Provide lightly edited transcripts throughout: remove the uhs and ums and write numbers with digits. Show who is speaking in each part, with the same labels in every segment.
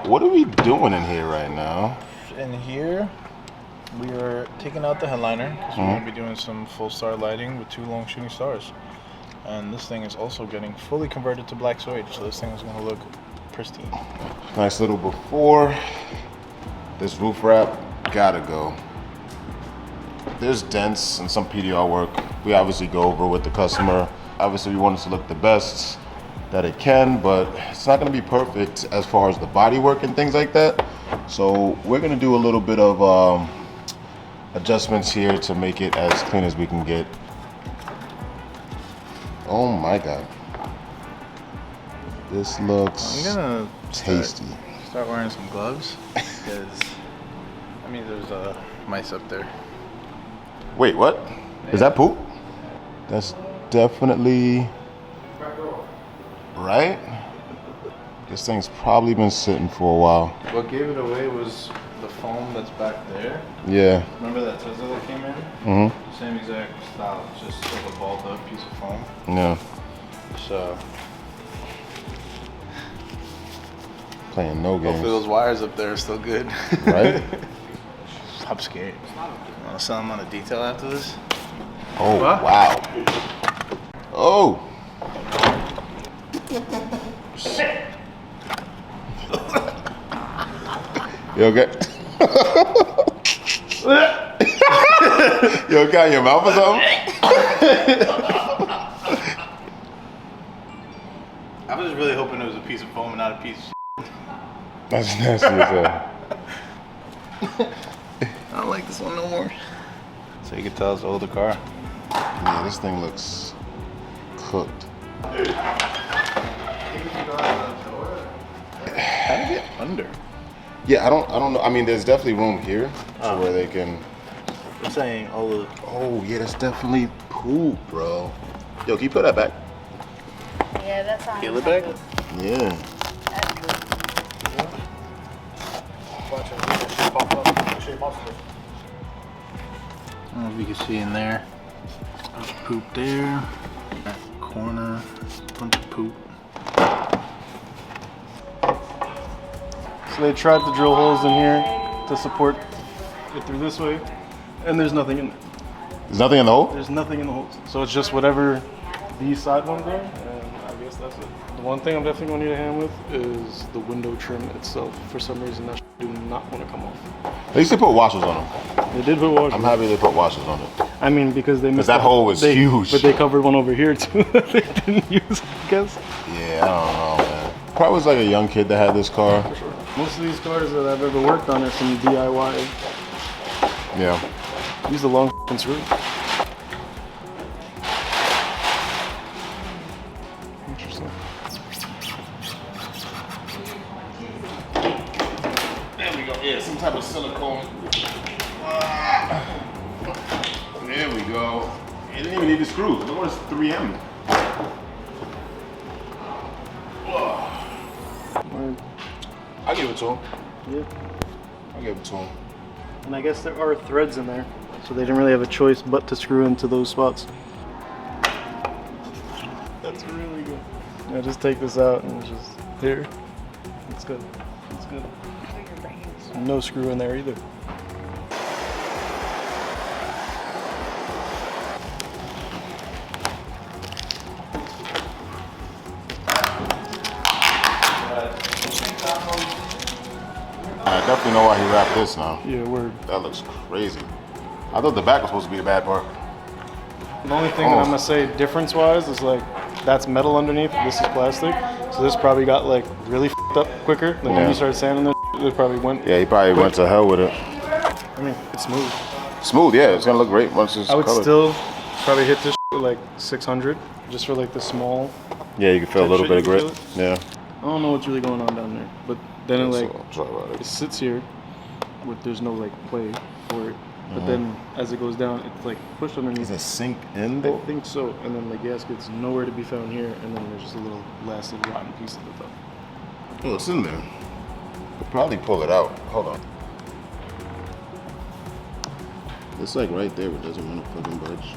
Speaker 1: What are we doing in here right now?
Speaker 2: In here, we are taking out the headliner because we're going to be doing some full star lighting with 2 long shooting stars. And this thing is also getting fully converted to black suede, so this thing is going to look pristine.
Speaker 1: Nice little before. This roof wrap gotta go. There's dents and some PDR work we obviously go over with the customer. Obviously we want it to look the best that it can, but it's not gonna be perfect as far as the body work and things like that. So we're gonna do a little bit of adjustments here to make it as clean as we can get. Oh my God. This looks tasty.
Speaker 2: Start wearing some gloves because I mean there's mice up there.
Speaker 1: Wait, what? Is that poop? That's definitely right. This thing's probably been sitting for a while.
Speaker 2: What gave it away was the foam that's back there.
Speaker 1: Yeah.
Speaker 2: Remember that Tesla that came in?
Speaker 1: Mm-hmm.
Speaker 2: Same exact style. It's just like a balled up piece of foam.
Speaker 1: Yeah.
Speaker 2: So
Speaker 1: playing no games.
Speaker 2: hopefully those wires up there are still good.
Speaker 1: Right?
Speaker 2: I'm scared. Want to sell them on a detail after this?
Speaker 1: Oh,
Speaker 2: what?
Speaker 1: Wow. Oh. You okay? You okay in your mouth or something?
Speaker 2: I was really hoping it was a piece of foam and not a piece of shit.
Speaker 1: That's nasty as hell.
Speaker 2: I don't like this one no more. So you can tell it's an older car.
Speaker 1: Yeah, this thing looks cooked.
Speaker 2: How to get under?
Speaker 1: Yeah, I don't know. I mean, there's definitely room here to where they can.
Speaker 2: I'm saying all the.
Speaker 1: Oh yeah, that's definitely poop, bro. Yo, can you put that back?
Speaker 3: Yeah, that's on.
Speaker 2: Peel it back?
Speaker 1: Yeah.
Speaker 3: That's good.
Speaker 2: I don't know if you can see in there. There's poop there. That corner, bunch of poop.
Speaker 4: So they tried to drill holes in here to support it through this way, and there's nothing in there.
Speaker 1: There's nothing in the hole?
Speaker 4: There's nothing in the holes. So it's just whatever these side ones are, and I guess that's it. The one thing I'm definitely gonna need a hand with is the window trim itself. For some reason, that do not want to come off.
Speaker 1: They used to put washers on them.
Speaker 4: They did put washers.
Speaker 1: I'm happy they put washers on it.
Speaker 4: I mean, because they missed
Speaker 1: that hole was huge.
Speaker 4: But they covered one over here too that they didn't use, I guess.
Speaker 1: Yeah, I don't know, man. Probably was like a young kid that had this car.
Speaker 4: For sure. Most of these cars that I've ever worked on are some DIY.
Speaker 1: Yeah.
Speaker 4: Use the long f***ing screw. Interesting.
Speaker 1: There we go. Yeah, some type of silicone. There we go. It didn't even need the screws. Look what it's 3M. I give it to him.
Speaker 4: Yeah.
Speaker 1: I give it to him.
Speaker 4: And I guess there are threads in there, so they didn't really have a choice but to screw into those spots. That's really good. Yeah, just take this out and it's just here. It's good. It's good. No screw in there either.
Speaker 1: I definitely know why he wrapped this now.
Speaker 4: Yeah, word.
Speaker 1: That looks crazy. I thought the back was supposed to be the bad part.
Speaker 4: The only thing that I'm gonna say difference-wise is like, that's metal underneath, this is plastic. So this probably got like really f***ed up quicker. Like when you started sanding this, it probably went.
Speaker 1: Yeah, he probably went to hell with it.
Speaker 4: I mean, it's smooth.
Speaker 1: Smooth, yeah. It's gonna look great once it's
Speaker 4: I would
Speaker 1: colored.
Speaker 4: still probably hit this with like 600, just for like the small.
Speaker 1: Yeah, you can feel a little bit of grit. Yeah.
Speaker 4: I don't know what's really going on down there, but then it like
Speaker 1: Sorry about
Speaker 4: it
Speaker 1: it.
Speaker 4: sits here, with there's no like play for it. But then as it goes down, it's like pushed underneath.
Speaker 1: Does it sink in
Speaker 4: I
Speaker 1: though?
Speaker 4: think so. And then the gasket's nowhere to be found here, and then there's just a little last little rotten piece at the top.
Speaker 1: Oh, it's in there. Could probably pull it out. Hold on. It's like right there. It doesn't want to fucking budge.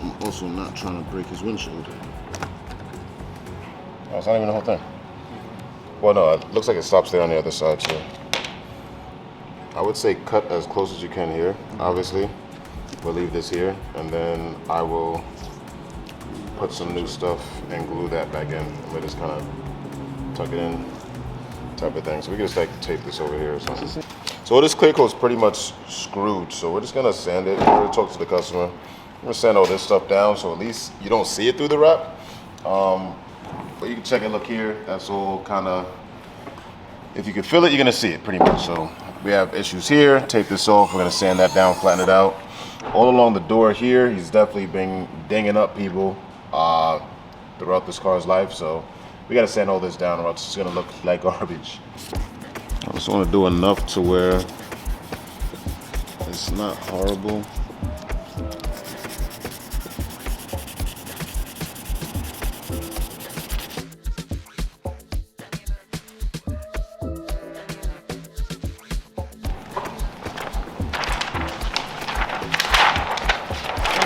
Speaker 1: I'm also not trying to break his windshield. Oh, it's not even the whole thing. Well, no, it looks like it stops there on the other side too. I would say cut as close as you can here, obviously. We'll leave this here, and then I will put some new stuff and glue that back in. We'll just kind of tuck it in, type of thing. So we can just like tape this over here or something. So this clear coat's pretty much screwed, so we're just gonna sand it. We're gonna talk to the customer. I'm gonna sand all this stuff down so at least you don't see it through the wrap. But you can check and look here. That's all kind of, if you can feel it, you're gonna see it pretty much. So we have issues here. Tape this off. We're gonna sand that down, flatten it out. All along the door here, he's definitely been dinging up people throughout this car's life. So we gotta sand all this down or else it's gonna look like garbage. I just wanna do enough to where it's not horrible.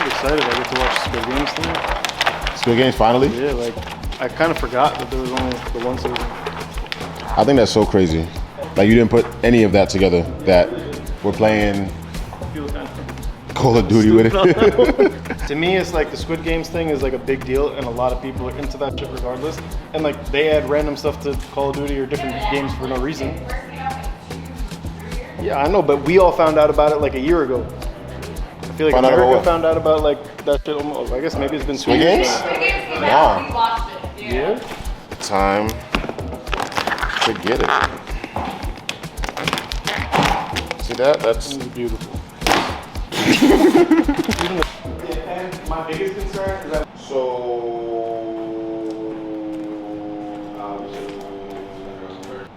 Speaker 4: Excited I get to watch Squid Games tonight.
Speaker 1: Squid Games finally?
Speaker 4: Yeah, like I kind of forgot that there was only the one season.
Speaker 1: I think that's so crazy. Like you didn't put any of that together. That we're playing Call of Duty with it.
Speaker 4: To me, it's like the Squid Games thing is like a big deal, and a lot of people are into that shit regardless. And like they add random stuff to Call of Duty or different games for no reason. Yeah, I know, but we all found out about it like a year ago. I feel like America found out about like that shit almost. I guess maybe it's been 2 years.
Speaker 1: Nah.
Speaker 4: Yeah.
Speaker 1: Time to get it. See that? That's
Speaker 4: beautiful. And my biggest concern is that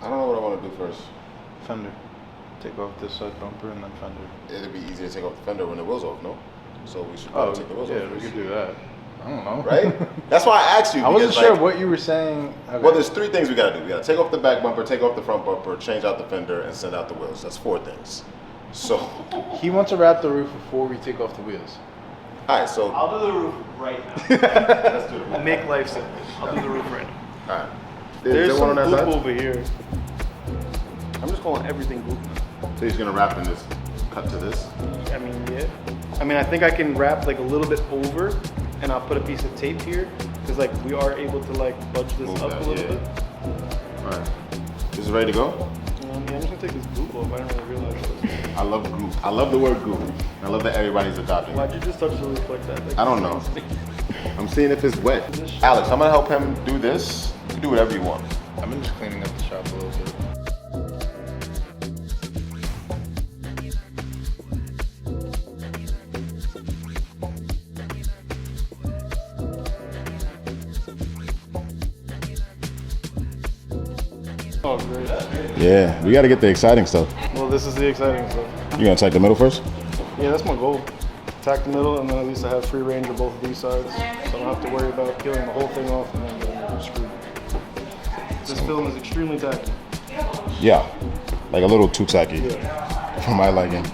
Speaker 1: I don't know what I want to do first.
Speaker 2: Fender. Take off this side bumper and then fender.
Speaker 1: It'd be easier to take off the fender when the wheel's off, no? So we should
Speaker 2: Oh,
Speaker 1: probably take the wheels off.
Speaker 2: yeah, we could do that. I don't know.
Speaker 1: Right? That's why I asked you.
Speaker 2: I wasn't
Speaker 1: because,
Speaker 2: sure
Speaker 1: like,
Speaker 2: what you were saying. Okay.
Speaker 1: Well, there's 3 things we gotta do. We gotta take off the back bumper, take off the front bumper, change out the fender, and send out the wheels. That's 4 things. So,
Speaker 2: He wants to wrap the roof before we take off the wheels.
Speaker 1: all right. So,
Speaker 4: I'll do the roof right now.
Speaker 1: let's do it.
Speaker 4: Make life simple. I'll do the roof right now.
Speaker 1: All right.
Speaker 4: There's
Speaker 1: there
Speaker 4: some
Speaker 1: one on that
Speaker 4: goop
Speaker 1: side?
Speaker 4: over here. I'm just calling everything goop.
Speaker 1: So he's gonna wrap in this, cut to this.
Speaker 4: I mean, yeah. I mean, I think I can wrap like a little bit over, and I'll put a piece of tape here, because like we are able to like budge this
Speaker 1: Move
Speaker 4: up
Speaker 1: that,
Speaker 4: a little
Speaker 1: yeah.
Speaker 4: bit.
Speaker 1: All right. This is ready to go?
Speaker 4: Yeah, I'm just gonna take this goop off. I didn't really realize this.
Speaker 1: I love goop. I love the word goop. I love that everybody's adopting it.
Speaker 4: Why'd you just touch the roof like that? Like,
Speaker 1: I don't know. I'm seeing if it's wet. Alex, I'm gonna help him do this. You can do whatever you want.
Speaker 2: I've been just cleaning up the shop a little bit.
Speaker 4: Oh, great.
Speaker 1: Yeah, we gotta get the exciting stuff.
Speaker 4: Well, this is the exciting stuff.
Speaker 1: You gonna take the middle first?
Speaker 4: Yeah, that's my goal. Attack the middle, and then at least I have free range of both of these sides, so I don't have to worry about peeling the whole thing off and then getting screwed. This film is extremely tacky.
Speaker 1: Yeah, like a little too tacky
Speaker 4: Yeah.
Speaker 1: for my liking.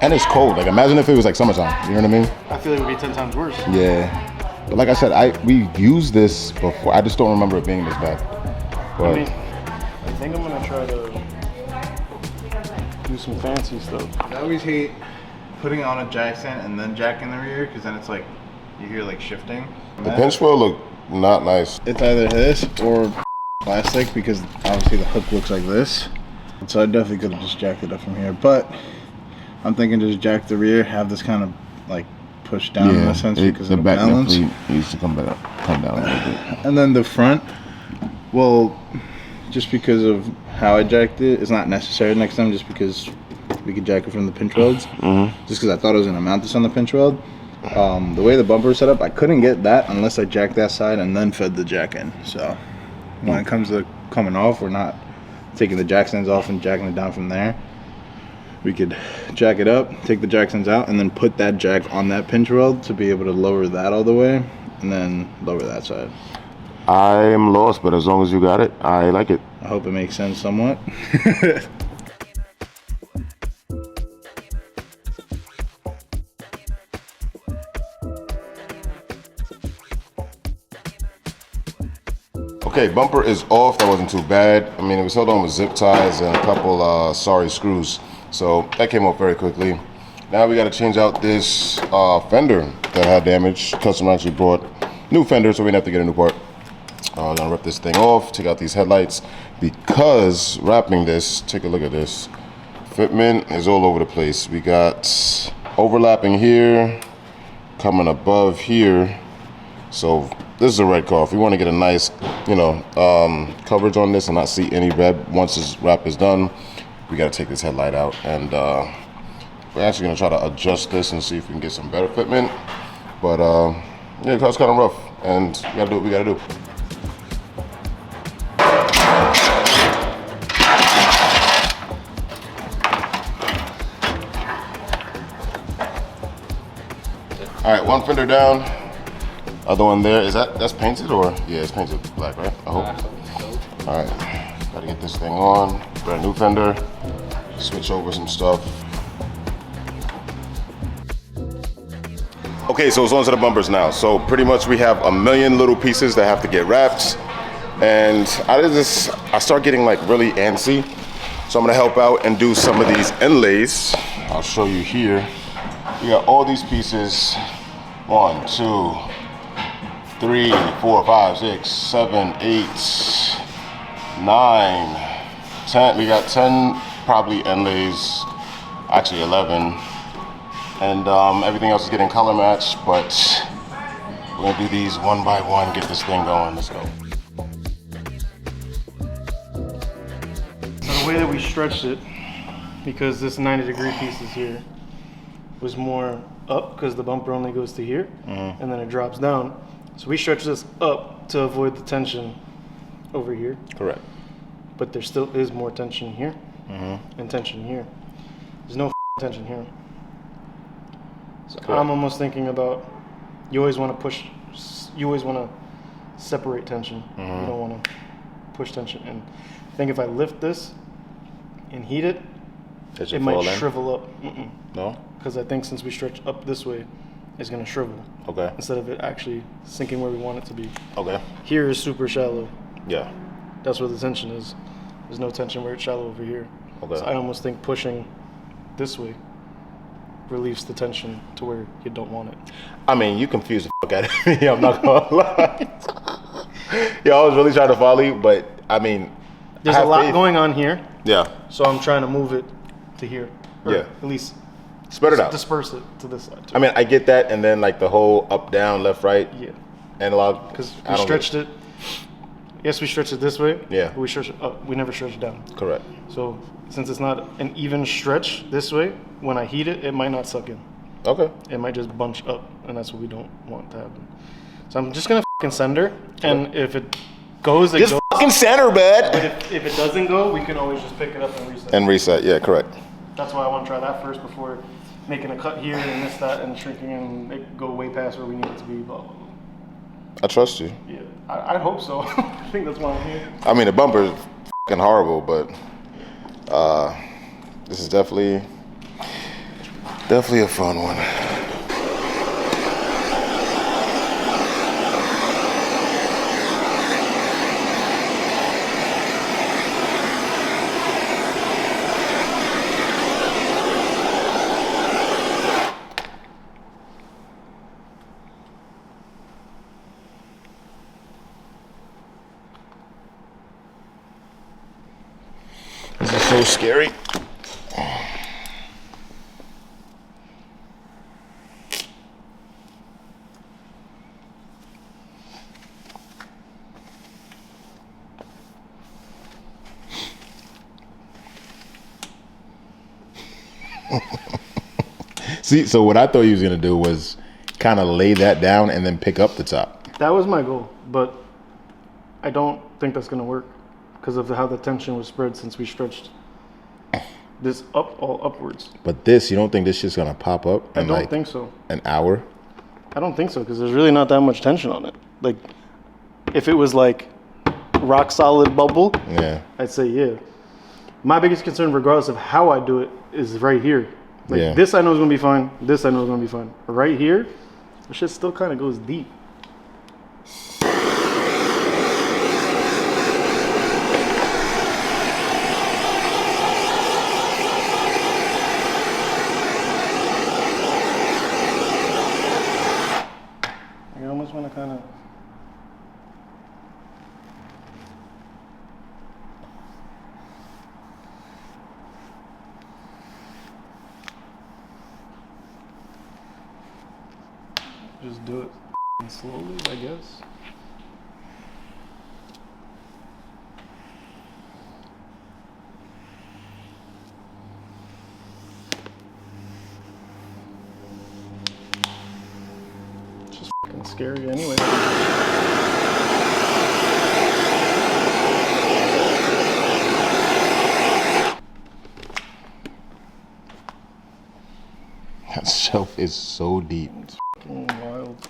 Speaker 1: And it's cold. Like imagine if it was like summertime. You know what I mean?
Speaker 4: I feel like it would be 10 times worse.
Speaker 1: Yeah. But like I said, we used this before. I just don't remember it being this bad. But
Speaker 4: I mean, I think I'm gonna try to do some fancy stuff.
Speaker 2: I always hate putting on a jack stand and then jack in the rear, because then it's like you hear like shifting.
Speaker 1: the pinch wheel look not nice.
Speaker 2: It's either this or plastic, because obviously the hook looks like this. So I definitely could have just jacked it up from here, but I'm thinking just jack the rear, have this kind of like pushed down in a sense because
Speaker 1: the
Speaker 2: of the
Speaker 1: back
Speaker 2: balance.
Speaker 1: definitely needs to come down a little bit.
Speaker 2: And then the front, well, just because of how I jacked it, it's not necessary next time, just because we could jack it from the pinch welds. Just because I thought I was going to mount this on the pinch weld. The way the bumper is set up, I couldn't get that unless I jacked that side and then fed the jack in. So when it comes to coming off, we're not taking the jack stands off and jacking it down from there. We could jack it up, take the jack stands out, and then put that jack on that pinch weld to be able to lower that all the way, and then lower that side.
Speaker 1: I am lost, but as long as you got it, I like it.
Speaker 2: I hope it makes sense somewhat.
Speaker 1: Okay, bumper is off. That wasn't too bad. I mean, it was held on with zip ties and a couple sorry screws. So that came off very quickly. Now we got to change out this fender that had damage. Customer actually brought new fender, so we didn't have to get a new part. I'm gonna rip this thing off, take out these headlights, because wrapping this, take a look at this. Fitment is all over the place. We got overlapping here, coming above here. So this is a red car. If we want to get a nice, you know, coverage on this and not see any red once this wrap is done, we got to take this headlight out. And we're actually going to try to adjust this and see if we can get some better fitment. But yeah, the car's kind of rough, and we got to do what we got to do. All right, one fender down. Other one there. Is that's painted or? Yeah, it's painted black, right? I hope. All right, gotta get this thing on. Brand new fender. Switch over some stuff. Okay, so it's on to the bumpers now. So pretty much we have a million little pieces that have to get wrapped. And I start getting like really antsy. So I'm gonna help out and do some of these inlays. I'll show you here. We got all these pieces. 1, 2, 3, 4, 5, 6, 7, 8, 9, 10. We got 10 probably inlays, actually 11. And everything else is getting color matched, but we're gonna do these one by one, get this thing going. Let's go.
Speaker 4: So the way that we stretched it, because this 90-degree piece is here, was more up because the bumper only goes to here, and then it drops down. So we stretch this up to avoid the tension over here.
Speaker 1: Correct.
Speaker 4: But there still is more tension here and tension here. There's no tension here. So correct. I'm almost thinking about, you always want to push, you always want to separate tension. You don't want to push tension. And I think if I lift this and heat it, it might shrivel up.
Speaker 1: No?
Speaker 4: Because I think since we stretch up this way, it's going to shrivel.
Speaker 1: Okay.
Speaker 4: Instead of it actually sinking where we want it to be.
Speaker 1: Okay.
Speaker 4: Here is super shallow.
Speaker 1: Yeah.
Speaker 4: That's where the tension is. There's no tension where it's shallow over here.
Speaker 1: Okay.
Speaker 4: So I almost think pushing this way relieves the tension to where you don't want it.
Speaker 1: I mean, you confuse the fuck out of me, I'm not gonna lie. Yeah, I was really trying to follow you, but I mean,
Speaker 4: there's a lot going on here.
Speaker 1: Yeah.
Speaker 4: So I'm trying to move it to here. Or
Speaker 1: Yeah.
Speaker 4: at least
Speaker 1: spread it out.
Speaker 4: Disperse it to this side too.
Speaker 1: I mean, I get that, and then like the whole up, down, left, right.
Speaker 4: Yeah.
Speaker 1: Analog.
Speaker 4: Because we stretched it. Yes, we stretched it this way.
Speaker 1: Yeah.
Speaker 4: But we stretched it up. We never stretched it down.
Speaker 1: Correct.
Speaker 4: So since it's not an even stretch this way, when I heat it, it might not suck in.
Speaker 1: Okay.
Speaker 4: It might just bunch up, and that's what we don't want to happen. So I'm just gonna fucking send her, and if it goes, it
Speaker 1: Just
Speaker 4: goes.
Speaker 1: fucking center, bed.
Speaker 4: But if it doesn't go, we can always just pick it up and reset.
Speaker 1: And reset. Yeah, correct.
Speaker 4: That's why I want to try that first before making a cut here and this, that, and shrinking and it go way past where we need it to be. Blah, blah, blah.
Speaker 1: I trust you.
Speaker 4: Yeah, I hope so. I think that's why I'm here.
Speaker 1: I mean, the bumper is fucking horrible, but this is definitely a fun one. This is so scary. See, so what I thought you was gonna do was kind of lay that down and then pick up the top.
Speaker 4: That was my goal, but I don't think that's gonna work because of how the tension was spread since we stretched this up all upwards.
Speaker 1: But this, you don't think this shit's gonna pop up in
Speaker 4: I don't
Speaker 1: like
Speaker 4: think so.
Speaker 1: an hour?
Speaker 4: I don't think so because there's really not that much tension on it. Like, if it was like rock solid bubble,
Speaker 1: Yeah.
Speaker 4: I'd say yeah. My biggest concern, regardless of how I do it, is right here. Like
Speaker 1: Yeah.
Speaker 4: this, I know is gonna be fine. This, I know is gonna be fine. Right here, the shit still kind of goes deep. just do it slowly, I guess. It's just fucking scary anyway.
Speaker 1: That shelf is so deep.
Speaker 4: It's fucking wild.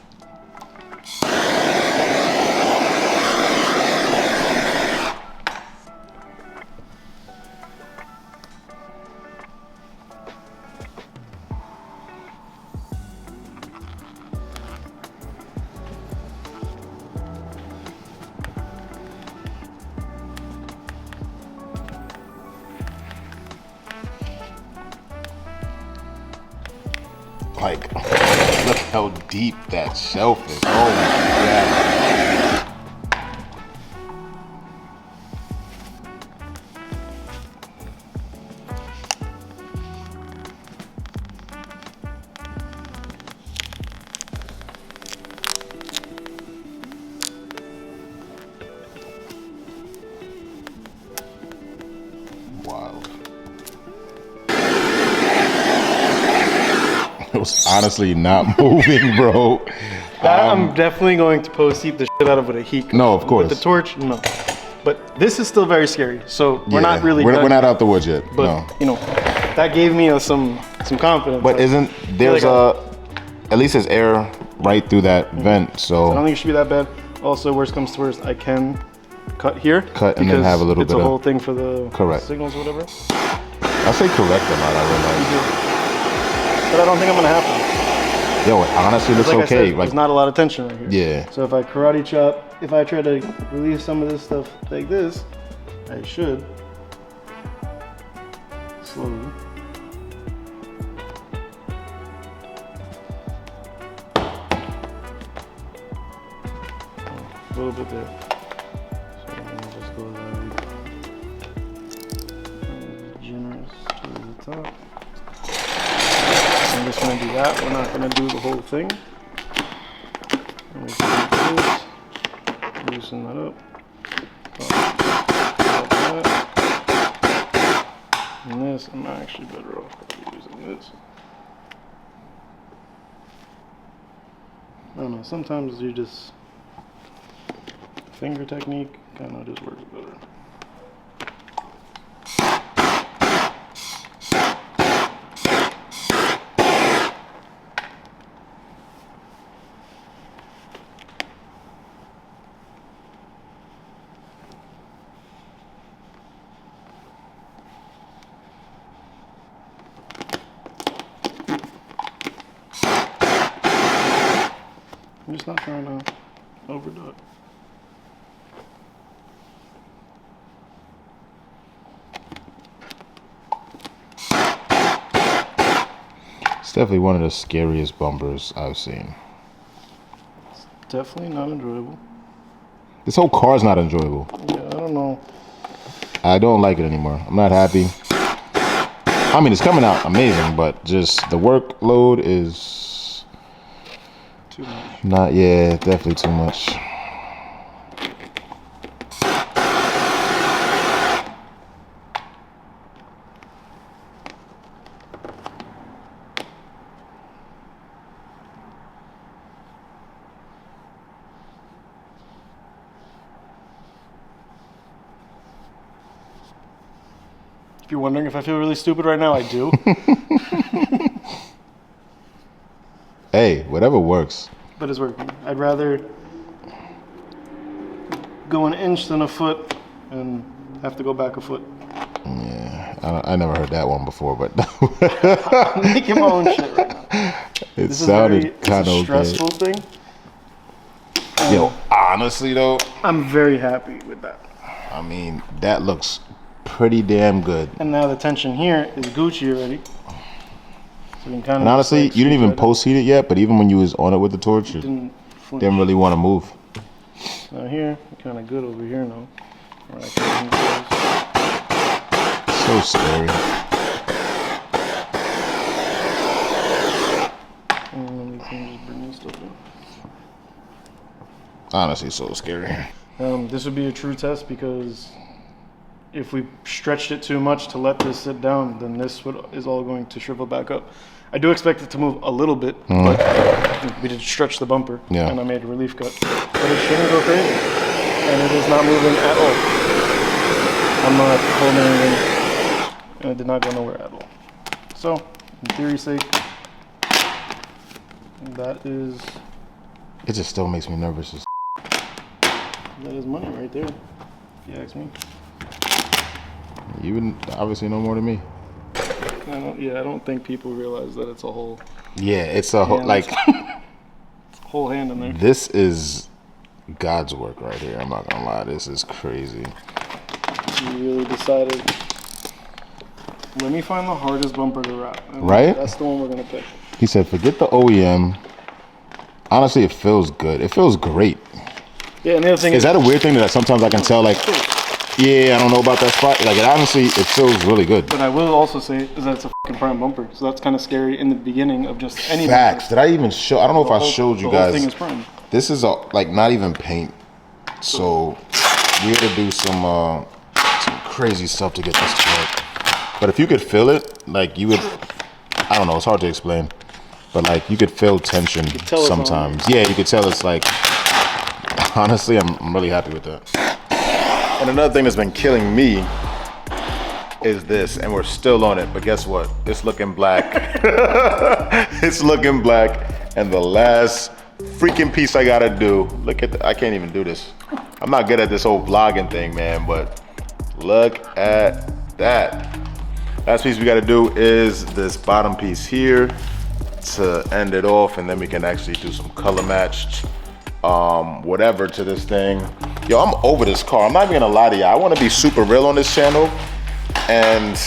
Speaker 1: Like, look how deep that shelf is. Oh my god. Wild. It was honestly not moving, bro.
Speaker 4: I'm definitely going to post-heat the shit out of with a heat gun.
Speaker 1: No, of course.
Speaker 4: With the torch, no. But this is still very scary. So we're not really
Speaker 1: We're
Speaker 4: done
Speaker 1: not
Speaker 4: yet.
Speaker 1: out the woods yet.
Speaker 4: But
Speaker 1: No.
Speaker 4: you know, that gave me some confidence.
Speaker 1: But isn't there's at least there's air right through that vent,
Speaker 4: I don't
Speaker 1: so
Speaker 4: think it should be that bad. Also, worst comes to worst, I can cut here.
Speaker 1: Cut and then have a little
Speaker 4: it's
Speaker 1: bit
Speaker 4: a
Speaker 1: of-
Speaker 4: whole thing for the
Speaker 1: Correct.
Speaker 4: signals or whatever.
Speaker 1: I say correct a lot. I
Speaker 4: But I don't think I'm gonna have to.
Speaker 1: realize. Yo, it honestly looks
Speaker 4: Like I
Speaker 1: okay.
Speaker 4: said,
Speaker 1: Like
Speaker 4: there's not a lot of tension right here.
Speaker 1: yeah.
Speaker 4: So if I karate chop, if I try to release some of this stuff like this, I should slowly. A little bit there. So let me just go like generous to the top. I'm just gonna do that. We're not gonna do the whole thing. I'm just gonna do this. Loosen that up. Like that. And this, I'm actually better off using this. I don't know. Sometimes you just finger technique kind of just works better. I'm just not trying to overdo it.
Speaker 1: It's definitely one of the scariest bumpers I've seen.
Speaker 4: Definitely not enjoyable.
Speaker 1: This whole car's not enjoyable.
Speaker 4: Yeah, I don't know.
Speaker 1: I don't like it anymore. I'm not happy. I mean, it's coming out amazing, but just the workload is
Speaker 4: Too much.
Speaker 1: not, yeah, definitely too much.
Speaker 4: If you're wondering if I feel really stupid right now, I do.
Speaker 1: Hey, whatever works.
Speaker 4: But it's working. I'd rather go an inch than a foot and have to go back a foot.
Speaker 1: Yeah, I never heard that one before, but
Speaker 4: I'm making my own shit right now.
Speaker 1: it
Speaker 4: This is
Speaker 1: sounded kind
Speaker 4: it's a
Speaker 1: of
Speaker 4: stressful
Speaker 1: okay.
Speaker 4: thing.
Speaker 1: Yo, honestly though,
Speaker 4: I'm very happy with that.
Speaker 1: I mean, that looks pretty damn good.
Speaker 4: And now the tension here is Gucci already. So you can kind of
Speaker 1: And honestly,
Speaker 4: like
Speaker 1: you didn't even
Speaker 4: right
Speaker 1: post heat it yet, but even when you was on it with the torch, you
Speaker 4: didn't flinch.
Speaker 1: didn't really want to move.
Speaker 4: Now here, kind of good over here now. Where I can
Speaker 1: So scary.
Speaker 4: and then we can just bring this stuff in.
Speaker 1: Honestly, so scary.
Speaker 4: This would be a true test because if we stretched it too much to let this sit down, then this is all going to shrivel back up. I do expect it to move a little bit, but we did stretch the bumper, and I made a relief cut. But it shouldn't go crazy, and it is not moving at all. I'm not holding anything, and it did not go nowhere at all. So, in theory's sake, that is...
Speaker 1: It just still makes me nervous.
Speaker 4: That is money right there, if you ask me.
Speaker 1: You would obviously know more than me.
Speaker 4: I don't think people realize that it's a whole...
Speaker 1: Yeah, it's a whole, like...
Speaker 4: whole hand in there.
Speaker 1: This is God's work right here. I'm not gonna lie, this is crazy.
Speaker 4: You really decided, let me find the hardest bumper to wrap.
Speaker 1: Right?
Speaker 4: That's the one we're gonna pick.
Speaker 1: He said, forget the OEM. Honestly, it feels good. It feels great.
Speaker 4: Yeah, and the other thing
Speaker 1: is that a weird thing that sometimes I can tell, like, yeah, I don't know about that spot. Like, it honestly, it feels really good.
Speaker 4: But I will also say is that it's a fucking prime bumper, so that's kind of scary in the beginning of just any
Speaker 1: Facts.
Speaker 4: bumper.
Speaker 1: Did I even show? I don't know if I showed you guys.
Speaker 4: The whole thing is prime.
Speaker 1: This is like not even paint, so we had to do some crazy stuff to get this to work. But if you could feel it, like you would, I don't know. It's hard to explain, but like you could feel tension sometimes. Yeah, you could tell it's like. Honestly, I'm really happy with that. And another thing that's been killing me is this, and we're still on it, but guess what? It's looking black. It's looking black, and the last freaking piece I gotta do, look at I can't even do this. I'm not good at this whole vlogging thing, man, but look at that. Last piece we gotta do is this bottom piece here to end it off, and then we can actually do some color matched whatever to this thing. Yo, I'm over this car. I'm not even gonna lie to you. I want to be super real on this channel, and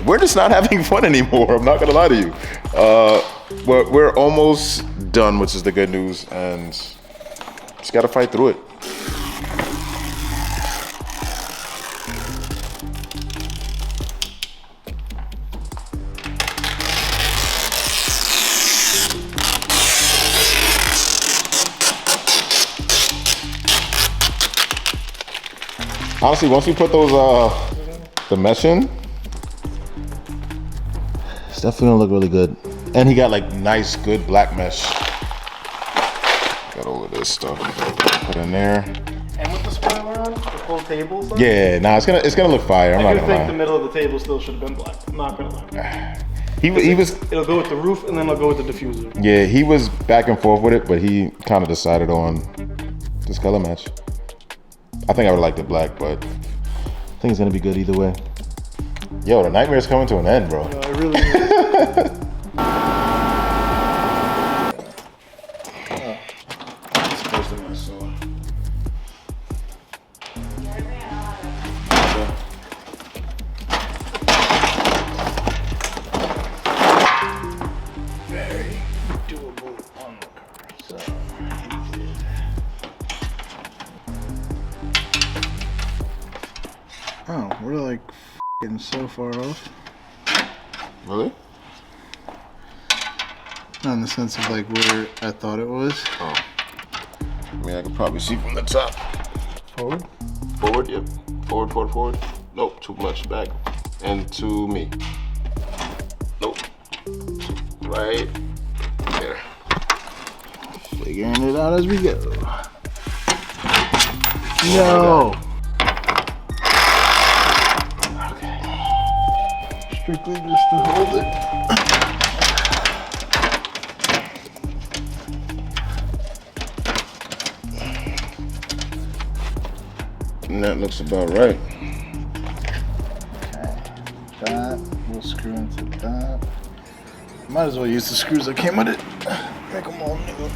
Speaker 1: we're just not having fun anymore. I'm not gonna lie to you. We're almost done, which is the good news, and just gotta fight through it. Honestly, once we put those the mesh in, it's definitely gonna look really good. And he got like nice, good black mesh. Got all of this stuff. Put in there.
Speaker 4: And with the spoiler on, the whole table's on?
Speaker 1: Yeah, nah, it's gonna look fire. I'm not gonna lie.
Speaker 4: I think the middle of the table still should have been black. I'm not gonna lie.
Speaker 1: He was.
Speaker 4: It'll go with the roof, and then it'll go with the diffuser.
Speaker 1: Yeah, he was back and forth with it, but he kind of decided on this color match. I think I would like the black, but I think it's gonna be good either way. Yo, the nightmare's coming to an end, bro.
Speaker 4: I really.
Speaker 1: That's the first thing I saw.
Speaker 2: Very doable on the car. So he did. Oh, we're like f***ing so far off.
Speaker 1: Really?
Speaker 2: Not in the sense of like where I thought it was.
Speaker 1: Oh. I mean, I could probably see from the top.
Speaker 2: Forward?
Speaker 1: Forward, yep. Forward, forward, forward. Nope, too much back. And to me. Nope. Right there.
Speaker 2: Figuring it out as we go. No! Okay. Strictly just to hold it.
Speaker 1: And that looks about right.
Speaker 2: Okay. That will screw into that. Might as well use the screws that came with it. Make them all new.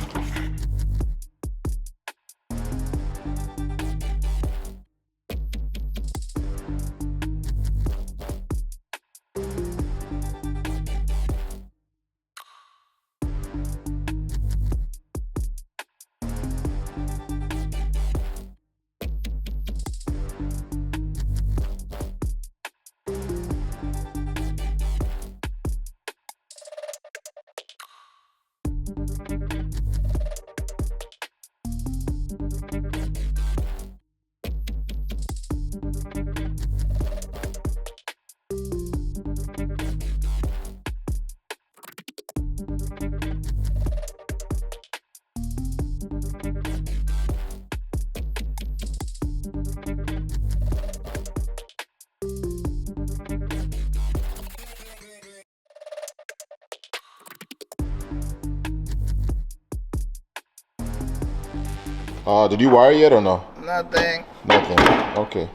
Speaker 1: Did you wire yet or no?
Speaker 2: Nothing.
Speaker 1: Nothing. Okay.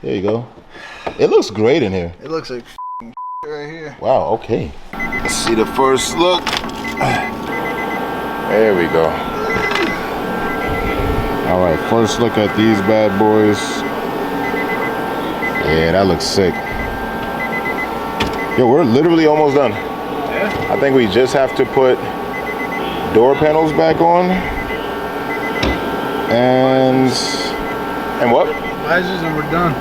Speaker 1: There you go. It looks great in here.
Speaker 2: It looks like right here.
Speaker 1: Wow, okay. Let's see the first look. There we go. All right, first look at these bad boys. Yeah, that looks sick. Yo, we're literally almost done.
Speaker 2: Yeah.
Speaker 1: I think we just have to put door panels back on. And what?
Speaker 2: Visors and we're done.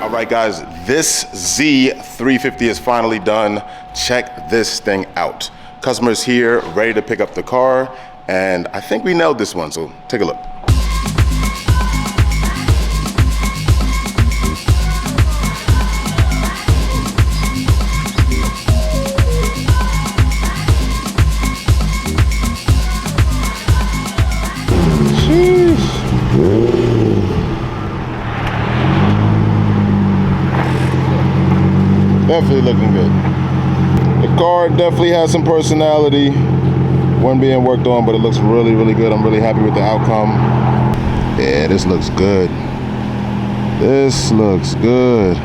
Speaker 1: All right, guys, this Z350 is finally done. Check this thing out. Customer's here, ready to pick up the car, and I think we nailed this one, so take a look. Definitely looking good. The car definitely has some personality when being worked on, but it looks really, really good. I'm really happy with the outcome. Yeah, this looks good. This looks good.